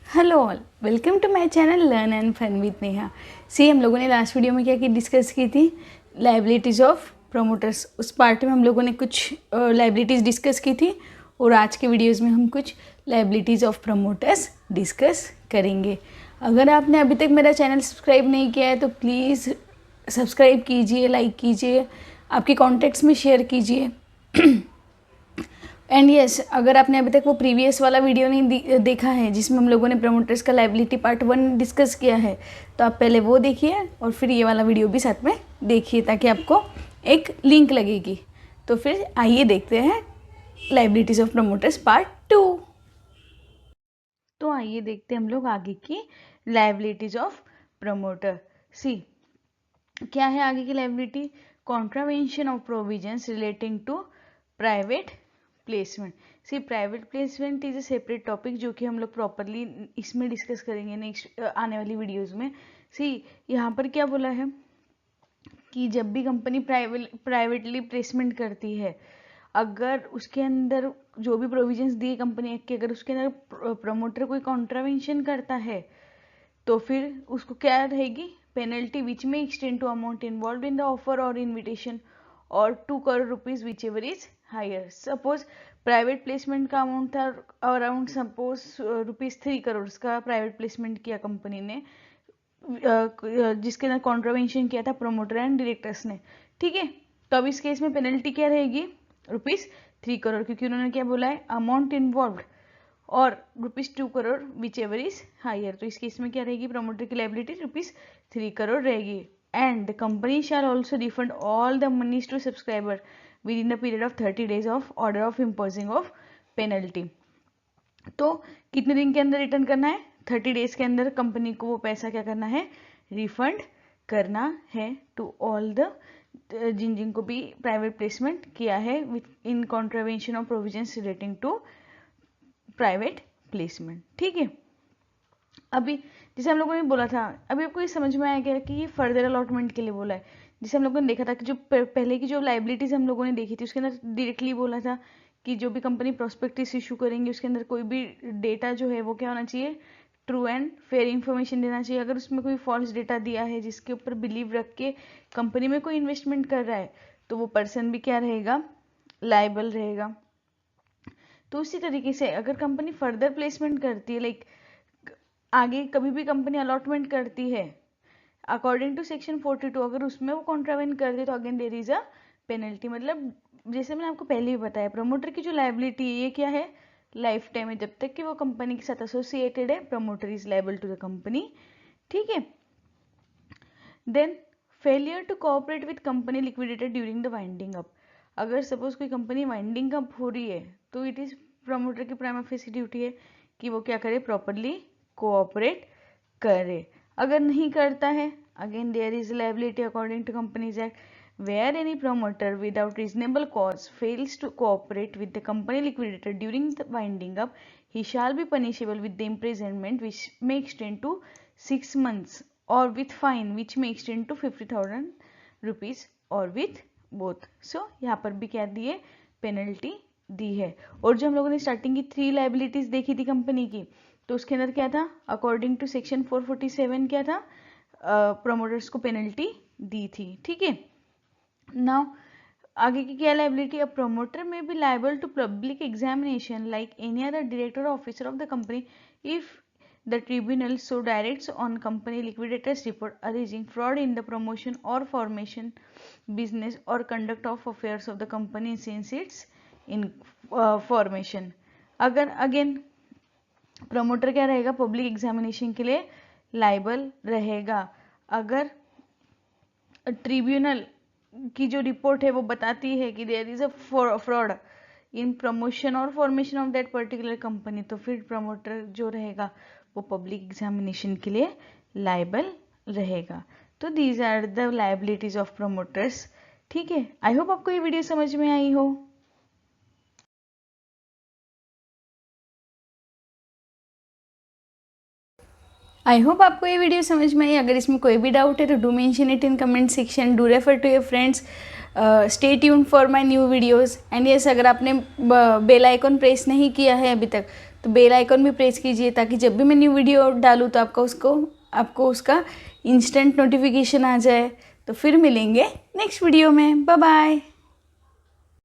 Hello all, welcome to my channel learn and fun with Neha. See हम लोगों ने last video में क्या डिस्कस की थी, लाइबिलिटीज़ ऑफ प्रमोटर्स। उस पार्ट में हम लोगों ने कुछ लाइबिलिटीज़ डिस्कस की थी और आज के वीडियोस में हम कुछ लाइबिलिटीज़ ऑफ प्रमोटर्स डिस्कस करेंगे। अगर आपने अभी तक मेरा चैनल सब्सक्राइब नहीं किया है तो प्लीज़ सब्सक्राइब कीजिए, लाइक कीजिए, आपके कॉन्टैक्ट्स में शेयर कीजिए। एंड यस, अगर आपने अभी तक वो प्रीवियस वाला वीडियो नहीं देखा है जिसमें हम लोगों ने प्रमोटर्स का लाइबिलिटी पार्ट 1 डिस्कस किया है, तो आप पहले वो देखिए और फिर ये वाला वीडियो भी साथ में देखिए ताकि आपको एक लिंक लगेगी। तो फिर आइए देखते हैं लाइबिलिटीज़ ऑफ प्रमोटर्स पार्ट 2। तो आइए देखते हैं हम लोग आगे की लाइबिलिटीज़ ऑफ प्रमोटर। सी क्या है आगे की liability? Contravention of provisions relating to private placement. See private placement is a separate topic जो कि हम लोग प्रॉपरली इसमें डिस्कस करेंगे नेक्स्ट आने वाली वीडियोस में। सी यहाँ पर क्या बोला है कि जब भी कंपनी प्राइवेटली प्लेसमेंट करती है, अगर उसके अंदर जो भी प्रोविजंस दिए कंपनी एक्ट के, अगर उसके अंदर प्रमोटर कोई कॉन्ट्रावेंशन करता है तो फिर उसको क्या रहेगी? Penalty which may extend to amount involve in the offer और इन्विटेशन और 2 crore rupees whichever is higher. Suppose private placement का अमाउंट था अराउंड सपोज ₹3 करोड़ का प्राइवेट प्लेसमेंट किया कंपनी ने, जिसके अंदर कॉन्ट्रावेंशन किया था प्रमोटर एंड डायरेक्टर्स ने। ठीक है, तो अब इस केस में पेनल्टी क्या रहेगी? ₹3 करोड़, क्योंकि उन्होंने क्या बोला है? अमाउंट इन्वॉल्व और ₹2 crore whichever is higher. तो इस केस में क्या रहेगी? प्रमोटर की लाइबिलिटी ₹3 करोड़ रहेगी। And the company shall also refund all the monies to subscriber within the period of 30 days of order of imposing of penalty. तो कितने दिन के अंदर रिटर्न करना है? 30 days के अंदर कंपनी को वो पैसा क्या करना है? रिफंड करना है टू ऑल द जिन जिन को भी प्राइवेट प्लेसमेंट किया है within contravention of provisions relating to private placement. ठीक है, अभी जैसे हम लोगों ने बोला था, अभी आपको ये समझ में आया क्या कि ये फर्दर अलॉटमेंट के लिए बोला है। जिसे हम लोगों ने देखा था कि जो पहले की जो लाइबिलिटीज हम लोगों ने देखी थी उसके अंदर डायरेक्टली बोला था कि जो भी कंपनी प्रोस्पेक्टिस इशू करेंगे उसके अंदर कोई भी डेटा जो है वो क्या होना चाहिए? ट्रू एंड फेयर इंफॉर्मेशन देना चाहिए। अगर उसमें कोई फॉल्स डेटा दिया है जिसके ऊपर बिलीव रख के कंपनी में कोई इन्वेस्टमेंट कर रहा है तो वो पर्सन भी क्या रहेगा? लाइबल रहेगा। तो उसी तरीके से अगर कंपनी फर्दर प्लेसमेंट करती है, लाइक आगे कभी भी कंपनी अलॉटमेंट करती है अकॉर्डिंग टू सेक्शन 42, अगर उसमें वो कॉन्ट्रावेंट कर दे तो again there is a penalty. मतलब जैसे मैंने आपको पहले ही बताया, प्रमोटर की जो लाइबिलिटी है ये क्या है? लाइफ टाइम है, जब तक कि वो कंपनी के साथ एसोसिएटेड है promoter is liable to the company. ठीक है, then failure to cooperate with company liquidated during the winding up. अगर सपोज कोई कंपनी वाइंडिंग अप हो रही है तो इट इज प्रमोटर की प्राइमा फेसी ड्यूटी है कि वो क्या करे? प्रॉपरली कोऑपरेट करे। अगर नहीं करता है, again there is liability according to Companies Act. Where any promoter without reasonable cause fails to cooperate with the company liquidated during the winding up, he shall be punishable with the imprisonment which may extend to 6 months or with fine which may extend to 50,000 rupees or with both। so यहाँ पर भी क्या दिए? Penalty दी है। और जो हम लोगों ने स्टार्टिंग की 3 लाइबिलिटीज देखी थी कंपनी की, तो उसके अंदर क्या था? अकॉर्डिंग टू सेक्शन 447 क्या था? प्रमोटर्स को पेनल्टी दी थी। ठीक है, नाउ आगे की क्या liability? A promoter may be liable to public examination like any other director और officer of the company if the tribunal so directs on company liquidators report arising fraud in the promotion और formation business और conduct of affairs of the company since its in formation. अगर again promoter क्या रहेगा? Public examination के लिए liable रहेगा। अगर tribunal की जो रिपोर्ट है वो बताती है कि there is a fraud in promotion और formation of that particular company, तो फिर प्रमोटर जो रहेगा वो पब्लिक एग्जामिनेशन के लिए लाइबल रहेगा। तो these are the liabilities of promoters. ठीक है, आई होप आपको ये वीडियो समझ में आई हो। आई होप आपको ये वीडियो समझ में आई। अगर इसमें कोई भी डाउट है तो do mention it in comment section, do refer to your friends, stay tuned for my new videos. And yes, अगर आपने बेल आइकॉन प्रेस नहीं किया है अभी तक तो बेल आइकन भी प्रेस कीजिए ताकि जब भी मैं न्यू वीडियो डालूँ तो आपको उसका इंस्टेंट नोटिफिकेशन आ जाए। तो फिर मिलेंगे नेक्स्ट वीडियो में। Bye bye.